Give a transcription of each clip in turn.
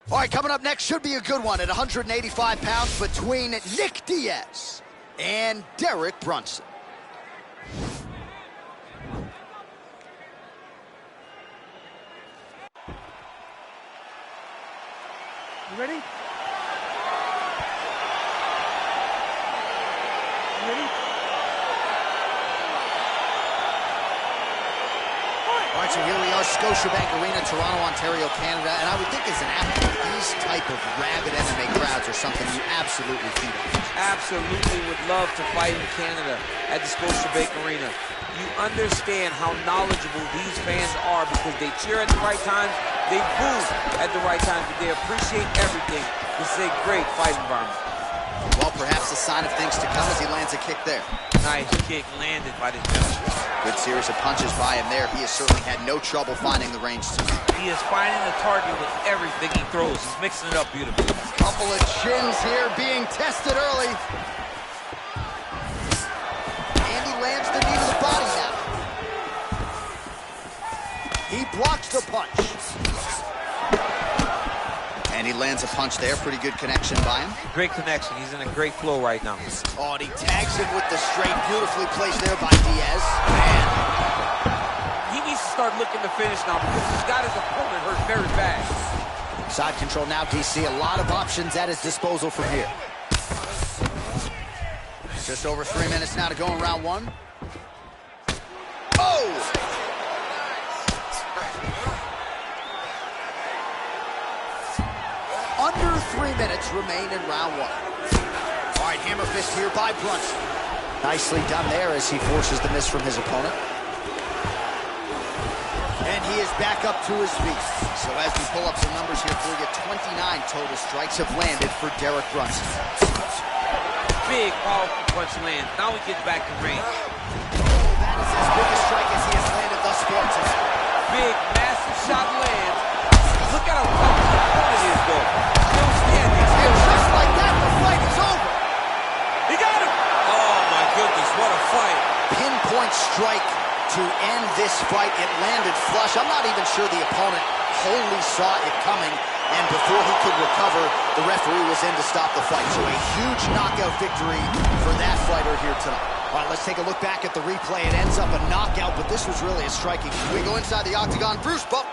All right, coming up next should be a good one at 185 pounds between Nick Diaz and Derek Brunson. You ready? You ready? All right, so here we are, Scotiabank Arena, Toronto, Ontario, Canada, and I would think as an athlete, these type of rabid MMA crowds are something you absolutely feed on. Absolutely would love to fight in Canada at the Scotiabank Arena. You understand how knowledgeable these fans are because they cheer at the right times, they boo at the right times, but they appreciate everything. This is a great fight environment. Well, perhaps a sign of things to come as he lands a kick there. Nice kick landed by this gentleman. Good series of punches by him there. He has certainly had no trouble finding the range tonight. He is finding the target with everything he throws. He's mixing it up beautifully. Couple of chins here being tested early. And he lands the knee to the body now. He blocks the punch. And he lands a punch there. Pretty good connection by him. Great connection. He's in a great flow right now. Oh, and he tags him with the straight. Beautifully placed there by Diaz. Man. He needs to start looking to finish now because he's got his opponent hurt very bad. Side control now, DC. A lot of options at his disposal from here. Just over 3 minutes now to go in round one. Oh! Under 3 minutes remain in round one. All right, hammer fist here by Brunson. Nicely done there as he forces the miss from his opponent. And he is back up to his feet. So as we pull up some numbers here for you, 29 total strikes have landed for Derek Brunson. Big, powerful punch land. Now he gets back to range. That is his biggest strike as he has landed thus far tonight. Big, massive shot lands. Look at how tough his opponent is, though. Still standing. And just like that, the fight is over. He got him. Oh, my goodness, what a fight. Pinpoint strike to end this fight. It landed flush. I'm not even sure the opponent wholly saw it coming, and before he could recover, the referee was in to stop the fight. So a huge knockout victory for that fighter here tonight. All right, let's take a look back at the replay. It ends up a knockout, but this was really a striking. We go inside the octagon. Bruce Buck.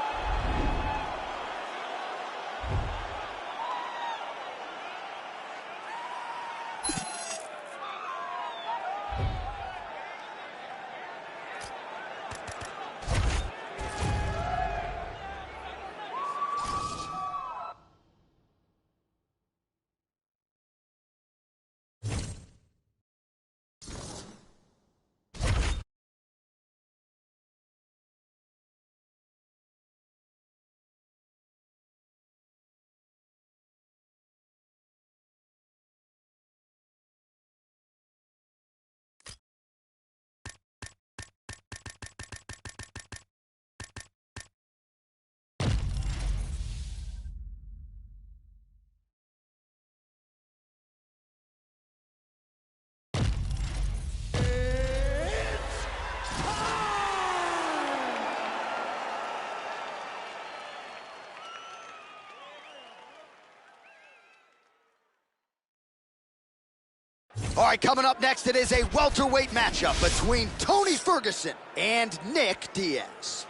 All right, coming up next, it is a welterweight matchup between Tony Ferguson and Nick Diaz.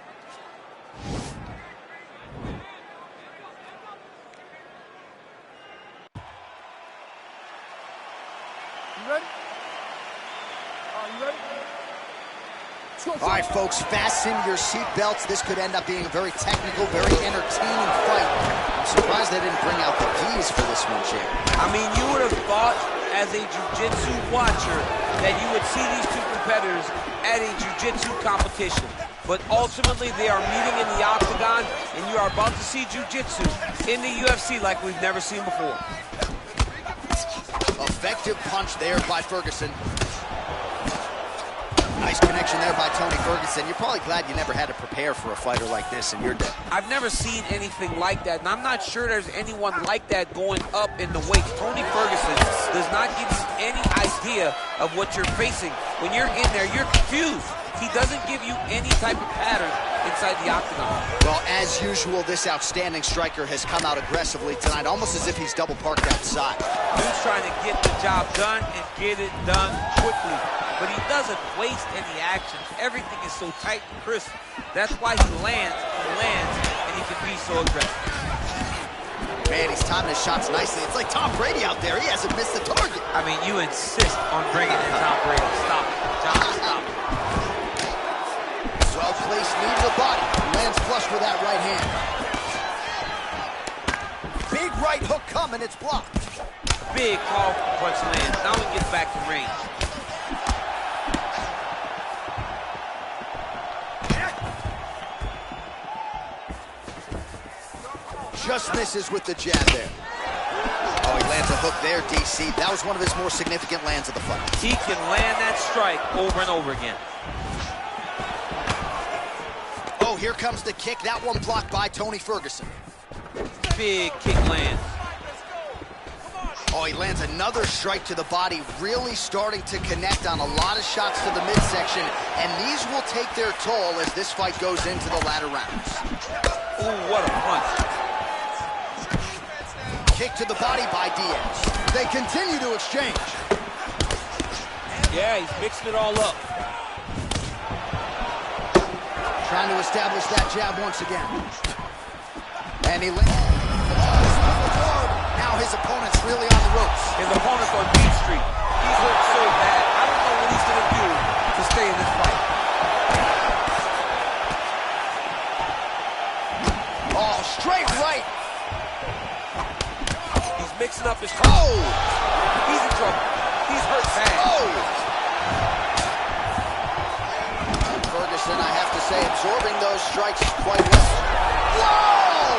You ready? You ready? All right, folks, fasten your seatbelts. This could end up being a very technical, very entertaining fight. I'm surprised they didn't bring out the keys for this one, champ. I mean, you would have thought as a jiu-jitsu watcher that you would see these two competitors at a jiu-jitsu competition. But ultimately, they are meeting in the octagon, and you are about to see jiu-jitsu in the UFC like we've never seen before. Effective punch there by Ferguson. Nice connection there by Tony Ferguson. You're probably glad you never had to prepare for a fighter like this in your day. I've never seen anything like that, and I'm not sure there's anyone like that going up in the weights. Tony Ferguson does not give you any idea of what you're facing. When you're in there, you're confused. He doesn't give you any type of pattern inside the octagon. Well, as usual, this outstanding striker has come out aggressively tonight, almost as if he's double parked outside. He's trying to get the job done and get it done quickly. But he doesn't waste any action. Everything is so tight and crisp. That's why he lands, and he can be so aggressive. Man, he's timing his shots nicely. It's like Tom Brady out there. He hasn't missed the target. I mean, you insist on bringing in Tom Brady. Stop it, John, stop it. Well-placed knee to the body. Lands flush with that right hand. Big right hook coming. It's blocked. Big, powerful punch lands. Now he gets back to range. Just misses with the jab there. Oh, he lands a hook there, DC. That was one of his more significant lands of the fight. He can land that strike over and over again. Oh, here comes the kick. That one blocked by Tony Ferguson. Big kick lands. Oh, he lands another strike to the body, really starting to connect on a lot of shots to the midsection, and these will take their toll as this fight goes into the latter rounds. Ooh, what a punch. Kick to the body by Diaz. They continue to exchange. Yeah, he's mixing it all up. Trying to establish that jab once again. And he lands. Now his opponent's really on the ropes. His opponent's on Beat Street. He's hurt so bad. I don't know what he's going to do to stay in this fight. Oh, straight right. He's mixing up his punch. Oh! He's in trouble. He's hurt bad. Oh! Ferguson, I have to say, absorbing those strikes quite well. Whoa!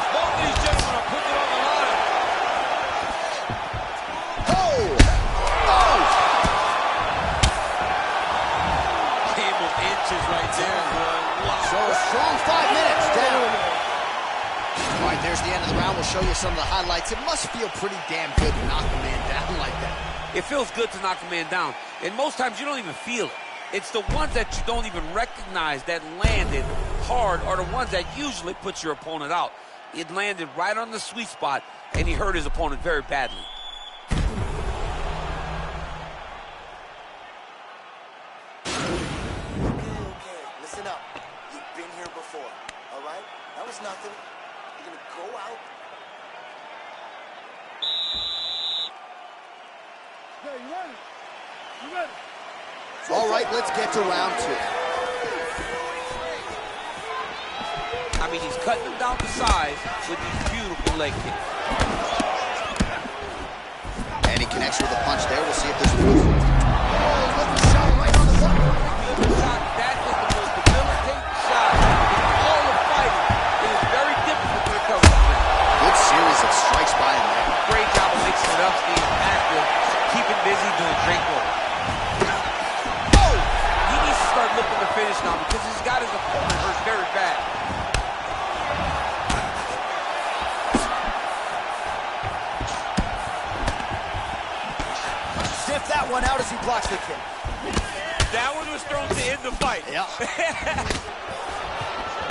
Both these gentlemen are putting it on the line. Oh! Oh! Game of inches right there, boy. Wow. So a strong 5 minutes down. All right, there's the end of the round. We'll show you some of the highlights. It must feel pretty damn good to knock a man down like that. It feels good to knock a man down. And most times you don't even feel it. It's the ones that you don't even recognize that landed hard are the ones that usually put your opponent out. It landed right on the sweet spot, and he hurt his opponent very badly. Okay, listen up. You've been here before, all right? That was nothing. You're gonna go out. Yeah, you ready? You ready? All right, let's get to round 2. I mean, he's cutting them down to size with these beautiful leg kicks. And he connects with a punch there. We'll see if there's proof. Oh, look at the shot right on the button. That is the most debilitating shot in all of fighting. It is very difficult to recover from that. Good series of strikes by him there. Great job of mixing it up, staying active, keeping busy, doing great work. Oh! He needs to start looking to finish now because he's got his opponent hurt very bad. Sniff that one out as he blocks the kick. That one was thrown to end the fight. Yeah.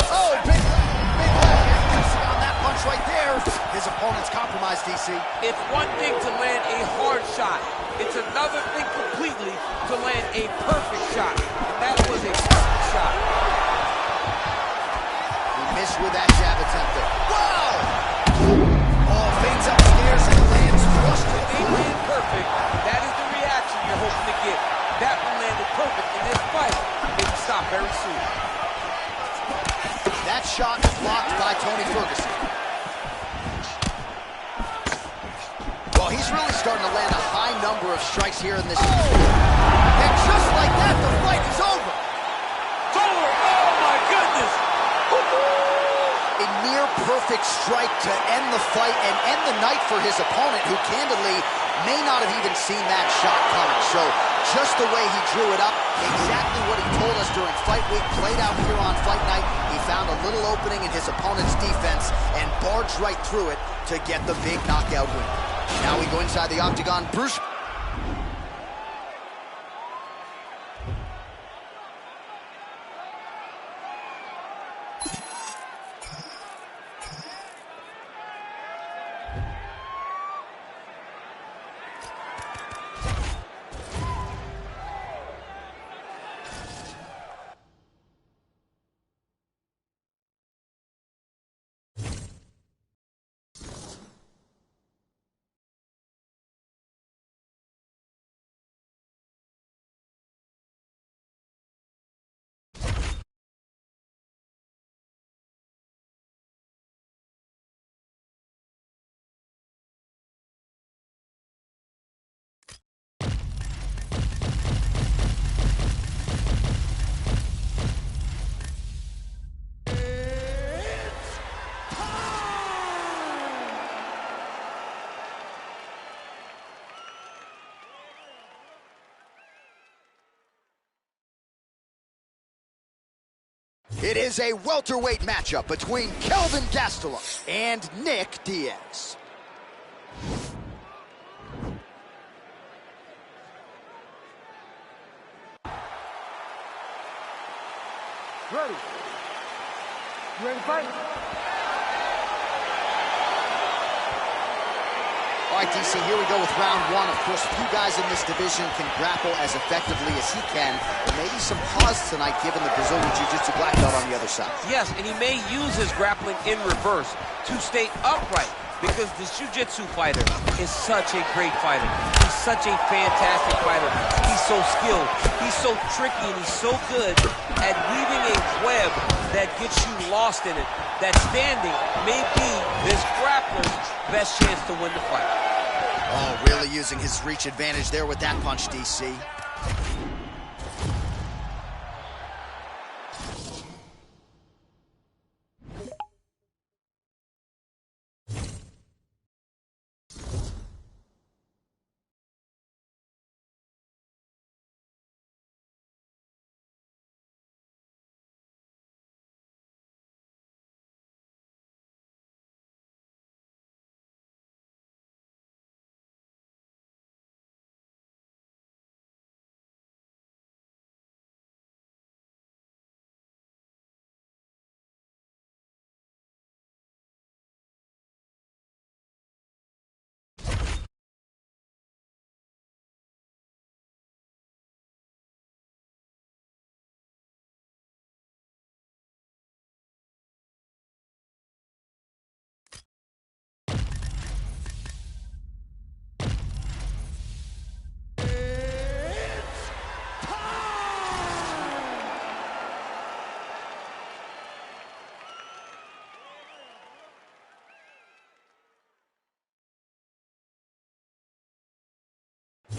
Oh, big DC on that punch right there. His opponent's compromised, DC. It's one thing to land a hard shot. It's another thing completely to land a perfect shot. And that was a perfect shot. He missed with that jab attempt there. Wow! Oh, fades upstairs and lands flush to the They land perfect. That is the reaction you're hoping to get. That one landed perfect in this fight. It will stop very soon. That shot blocked by Tony Ferguson. Well, he's really starting to land a high number of strikes here in this. Oh! And just like that, the fight is over. It's over. Oh, my goodness. A near perfect strike to end the fight and end the night for his opponent, who candidly may not have even seen that shot coming. So just the way he drew it up, exactly what he told us during fight week, played out here on fight night. He found a little opening in his opponent's defense and barged right through it to get the big knockout win. Now we go inside the octagon. Bruce. It is a welterweight matchup between Kelvin Gastelum and Nick Diaz. Ready? You ready to fight? All right, DC, here we go with round one. Of course, few guys in this division can grapple as effectively as he can. But maybe some pause tonight given the Brazilian Jiu-Jitsu black belt on the other side. Yes, and he may use his grappling in reverse to stay upright because this Jiu-Jitsu fighter is such a great fighter. He's such a fantastic fighter. He's so skilled. He's so tricky, and he's so good at weaving a web that gets you lost in it. That standing may be this grappler's best chance to win the fight. Oh, really using his reach advantage there with that punch, DC.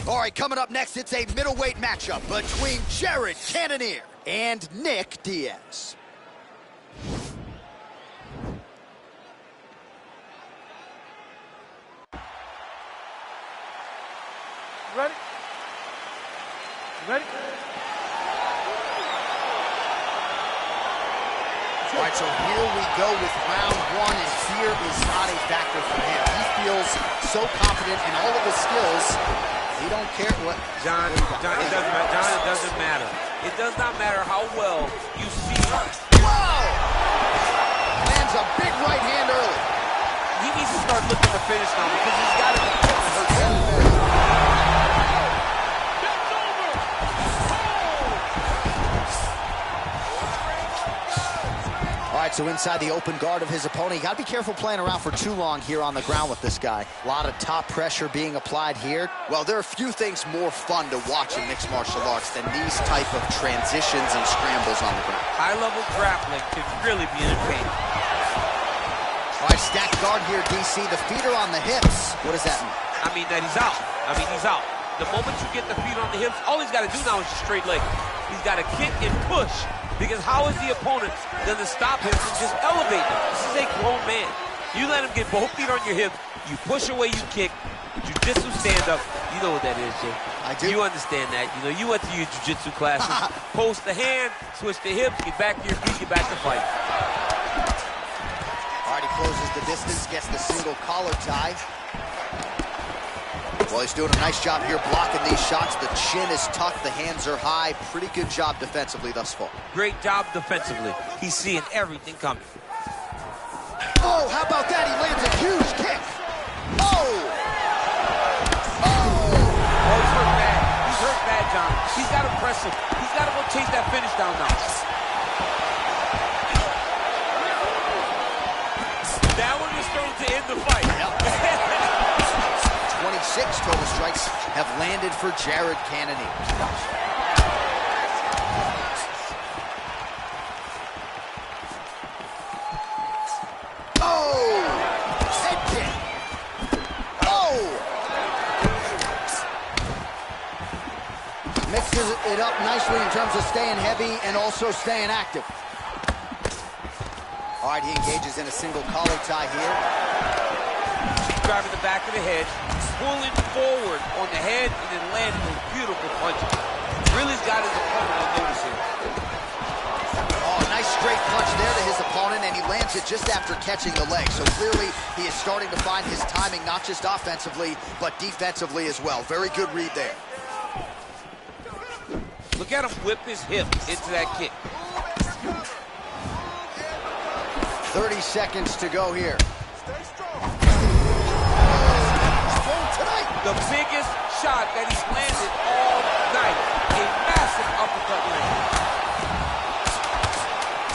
All right, coming up next, it's a middleweight matchup between Cannonier and Nick Diaz. Ready? You ready? All right, so here we go with round one, and fear is not a factor for him. He feels so confident in all of his skills. He don't care what... John, it doesn't matter. It does not matter how well you see. Whoa! Lands a big right hand early. He needs to start looking to finish now because he's got to be hurt. All right, so inside the open guard of his opponent, you got to be careful playing around for too long here on the ground with this guy. A lot of top pressure being applied here. Well, there are few things more fun to watch in mixed martial arts than these type of transitions and scrambles on the ground. High-level grappling can really be entertaining. All right, stacked guard here, DC. The feet are on the hips. What does that mean? I mean that he's out. He's out. The moment you get the feet on the hips, all he's got to do now is just straight leg. He's got to kick and push. Because how is the opponent going to stop him from just elevating? This is a grown man. You let him get both feet on your hip, you push away, you kick, jiu-jitsu stand-up. You know what that is, Jay. I do. You understand that. You know, you went to your jiu-jitsu classes. Post the hand, switch the hips, get back to your feet, get back to fight. All right, he closes the distance, gets the single collar tie. Well, he's doing a nice job here blocking these shots. The chin is tucked, the hands are high. Pretty good job defensively thus far. Great job defensively. He's seeing everything coming. Oh, how about that? He lands a huge kick. Oh! Oh! Oh, he's hurt bad. He's hurt bad, John. He's got to press him. He's got to go chase that finish down now. That one is starting to end the fight. 26 total strikes have landed for Cannonier. Oh! Head kick. Oh! Mixes it up nicely in terms of staying heavy and also staying active. All right, he engages in a single collar tie here. Driving the back of the head, pulling forward on the head, and then landing those beautiful punches. Really's got his opponent on notice here. Oh, nice straight dropped it just after catching the leg. So clearly he is starting to find his timing, not just offensively, but defensively as well. Very good read there. Look at him whip his hip into that kick. 30 seconds to go here. The biggest shot that he's landed all night. A massive uppercut land.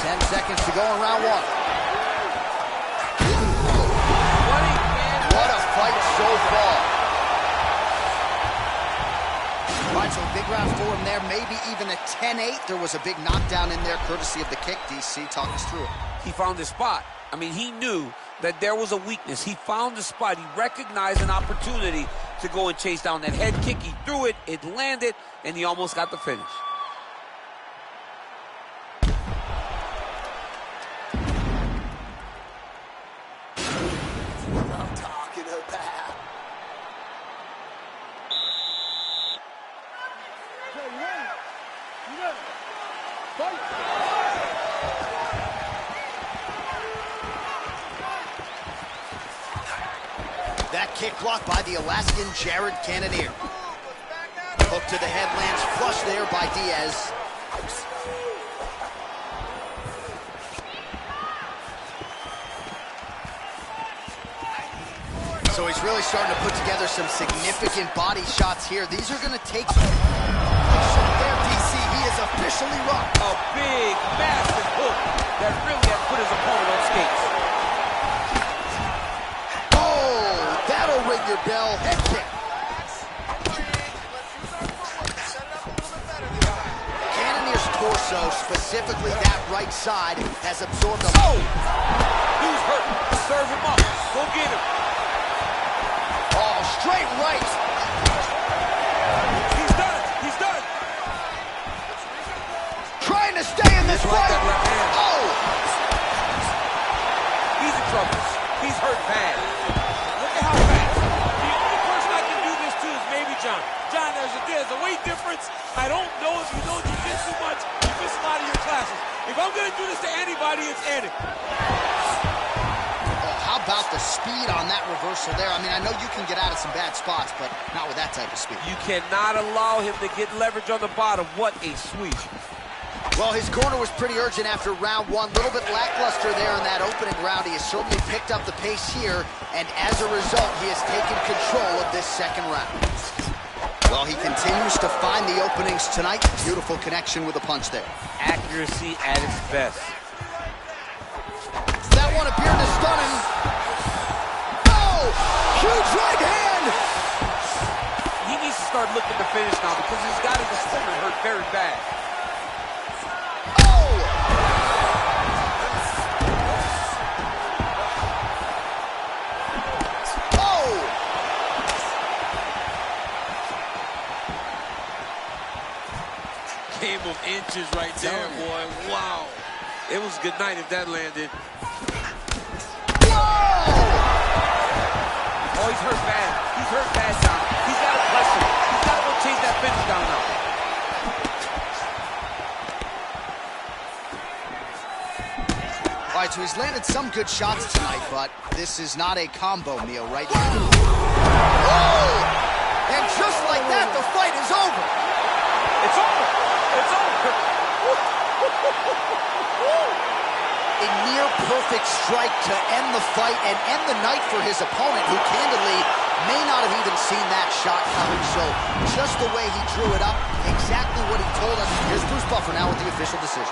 10 seconds to go in round one. What a fight so far. All right, so big round for him there. Maybe even a 10-8. There was a big knockdown in there, courtesy of the kick. DC, talk us through it. He found his spot. I mean, he knew that there was a weakness. He found the spot. He recognized an opportunity to go and chase down that head kick. He threw it, it landed, and he almost got the finish. I'm talking about. Okay, you ready? You ready? Fight! That kick blocked by the Alaskan Jared Cannonier. Hook to the head lands flush there by Diaz. So he's really starting to put together some significant body shots here. These are going to take some... There, DC, he is officially rocked. A big, massive hook that really has put his opponent on skates. That'll ring your bell. Head kick. Cannonier's torso, specifically that right side, has absorbed a... Oh! He's hurt. Serve him up. Go get him. Oh, straight right. He's done. He's done. Trying to stay in this fight. Oh! He's in trouble. He's hurt bad. Look at how fast. The only person I can do this to is maybe John. John, there's a weight difference. I don't know if you know jiu-jitsu much. You miss a lot of your classes. If I'm going to do this to anybody, it's Eddie. Oh, how about the speed on that reversal there? I mean, I know you can get out of some bad spots, but not with that type of speed. You cannot allow him to get leverage on the bottom. What a sweep. Well, his corner was pretty urgent after round one. A little bit lackluster there in that opening round. He has certainly picked up the pace here, and as a result, he has taken control of this second round. Well, he continues to find the openings tonight. Beautiful connection with a punch there. Accuracy at its best. That one appeared to stun him. Oh! Huge right hand! He needs to start looking to finish now because he's got his opponent hurt very bad. Game of inches right there, boy. Wow. It was good night if that landed. Oh, he's hurt bad. He's hurt bad, John. He's got to press him. He's got to go chase that finish down now. All right, so he's landed some good shots tonight, but this is not a combo meal right now. Oh! And just like that, the fight is over. It's over. It's over. A near-perfect strike to end the fight and end the night for his opponent, who candidly may not have even seen that shot coming. So just the way he drew it up, exactly what he told us. Here's Bruce Buffer now with the official decision.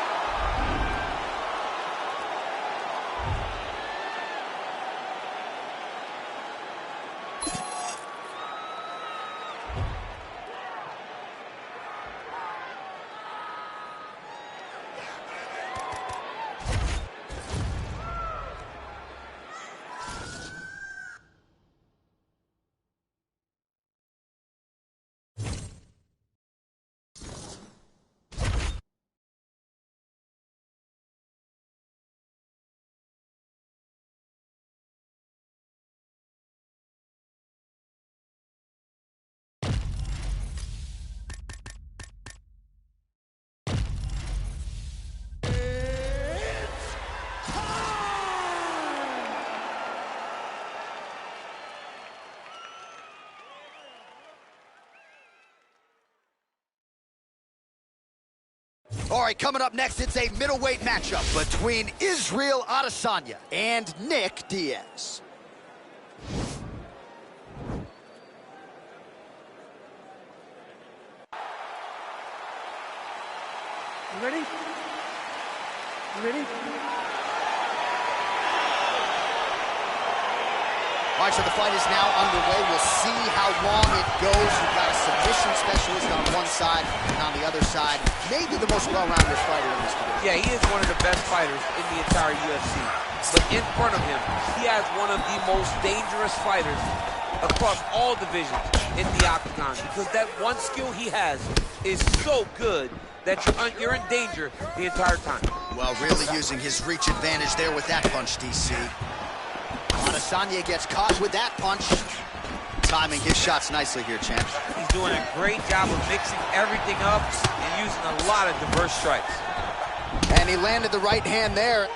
All right, coming up next, it's a middleweight matchup between Israel Adesanya and Nick Diaz. You ready? You ready? All right, so the fight is now underway. We'll see how long it goes. You've got a submission specialist on one side, and on the other side, maybe the most well-rounded fighter in this division. Yeah, he is one of the best fighters in the entire UFC. But in front of him, he has one of the most dangerous fighters across all divisions in the octagon, because that one skill he has is so good that you're in danger the entire time. Well, really using his reach advantage there with that punch, DC. Adesanya gets caught with that punch. Timing his shots nicely here, champ. He's doing a great job of mixing everything up and using a lot of diverse strikes. And he landed the right hand there.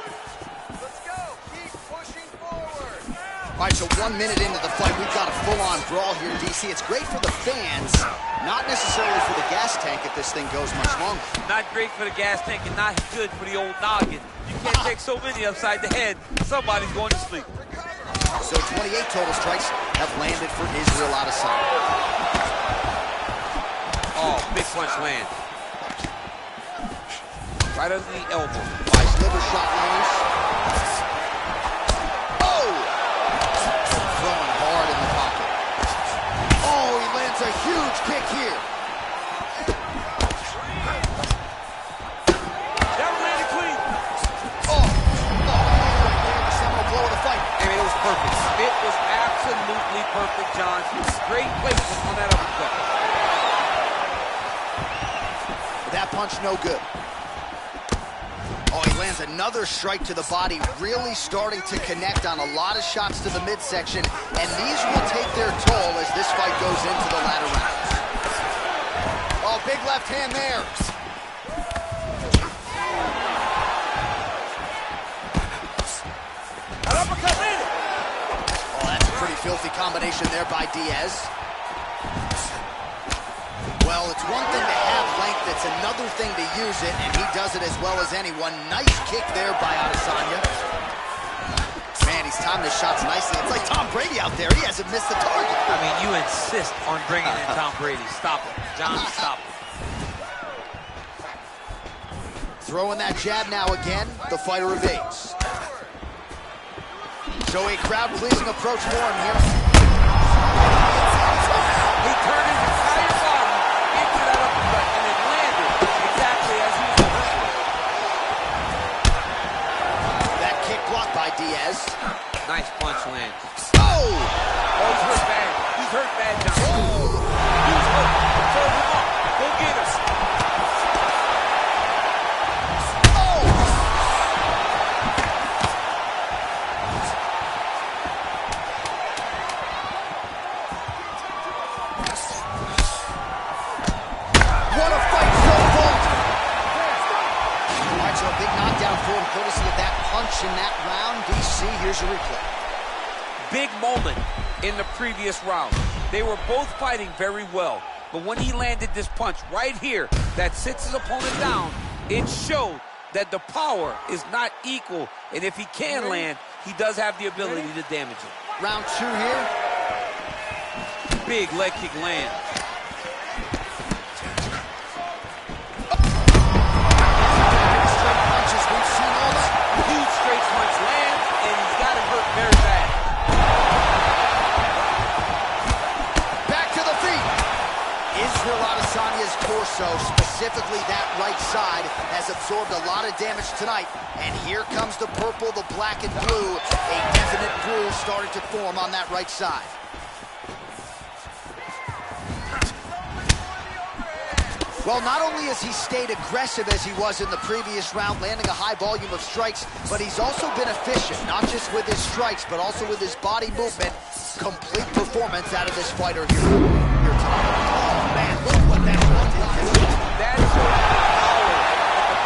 Let's go. Keep pushing forward. All right, so 1 minute into the fight, we've got a full-on brawl here, DC. It's great for the fans, not necessarily for the gas tank if this thing goes much longer. Not great for the gas tank and not good for the old noggin. You can't take so many upside the head, somebody's going to sleep. So 28 total strikes have landed for Israel Adesanya. Oh, big punch land. Right under the elbow. Nice liver shot lands. Oh! Throwing hard in the pocket. Oh, he lands a huge kick here. That landed clean. Oh! The seminal blow of the fight. I mean, it was perfect. It was absolutely perfect, John. Great placement on that uppercut. That punch no good. Oh, he lands another strike to the body, really starting to connect on a lot of shots to the midsection, and these will take their toll as this fight goes into the latter rounds. Oh, big left hand there. An uppercut landed. Oh, that's a pretty filthy combination there by Diaz. Well, it's one thing to have length, it's another thing to use it, and he does it as well as anyone. Nice kick there by Adesanya. Man, he's timed his shots nicely. It's like Tom Brady out there. He hasn't missed the target. I mean, you insist on bringing in Tom Brady. Stop it. John, stop it. Throwing that jab now again. The fighter evades. So a crowd-pleasing approach for him here. He turned his entire body into that uppercut, and it landed exactly as he was supposed to. That kick blocked by Diaz. Nice punch land. Oh! Oh, he's hurt bad. He's hurt bad, John. He's hurt. Throw him up. Go get us. Courtesy of that punch in that round. DC, here's your replay. Big moment in the previous round. They were both fighting very well, but when he landed this punch right here that sits his opponent down, it showed that the power is not equal, and if he can land, he does have the ability to damage it. Round two here. Big leg kick land. Huge straight punch lands, and he's got him hurt very bad. Back to the feet. Israel Adesanya's torso, specifically that right side, has absorbed a lot of damage tonight. And here comes the purple, the black, and blue. A definite bruise starting to form on that right side. Well, not only has he stayed aggressive as he was in the previous round, landing a high volume of strikes, but he's also been efficient, not just with his strikes, but also with his body movement. Complete performance out of this fighter here tonight. Oh, man, look what that one did. That is the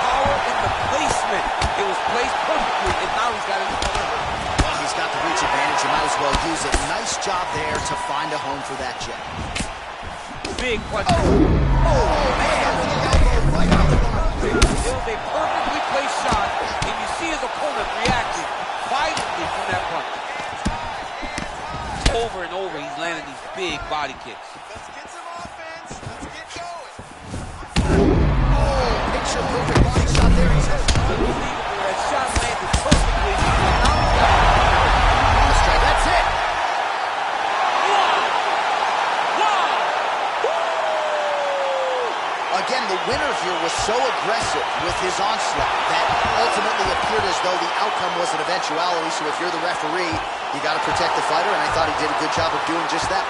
power in the placement. It was placed perfectly, and now he's got his opponent. Well, he's got the reach advantage. You might as well use it. Nice job there to find a home for that jab. Big punch. Oh, man, with the elbow right on the bone. winner here was so aggressive with his onslaught that ultimately appeared as though the outcome was an eventuality. So if you're the referee, you got to protect the fighter, and I thought he did a good job of doing just that.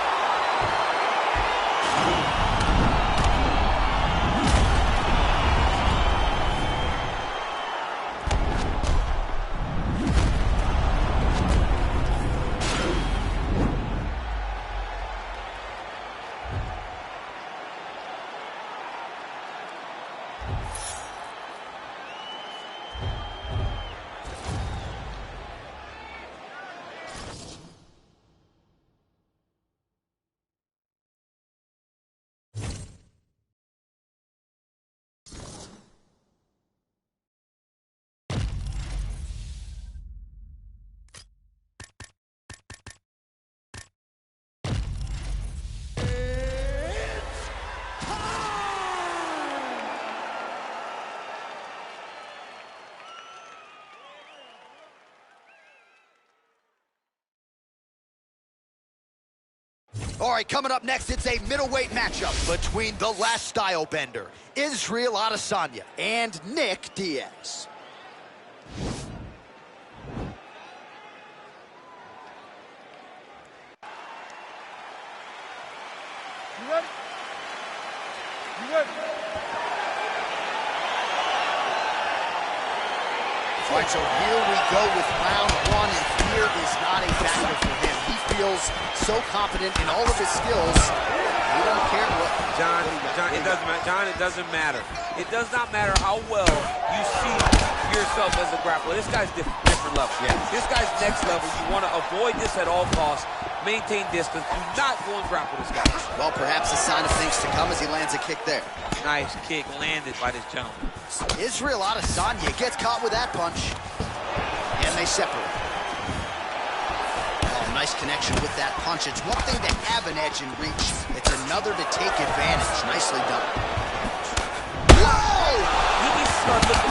All right, coming up next, it's a middleweight matchup between the last style bender, Israel Adesanya, and Nick Diaz. You ready? You ready? All right, so here we go with round one, and fear is not a factor for him. He feels so confident in all of his skills. He doesn't care what. John, it doesn't matter. John, it doesn't matter. It does not matter how well you see yourself as a grappler. This guy's different level. Yeah. This guy's next level. You want to avoid this at all costs. Maintain distance. Do not go and grapple this guy. Well, perhaps a sign of things to come as he lands a kick there. Nice kick landed by this gentleman. Israel Adesanya gets caught with that punch, and they separate. Oh, nice connection with that punch. It's one thing to have an edge and reach. It's another to take advantage. Nicely done. Whoa! You need to start looking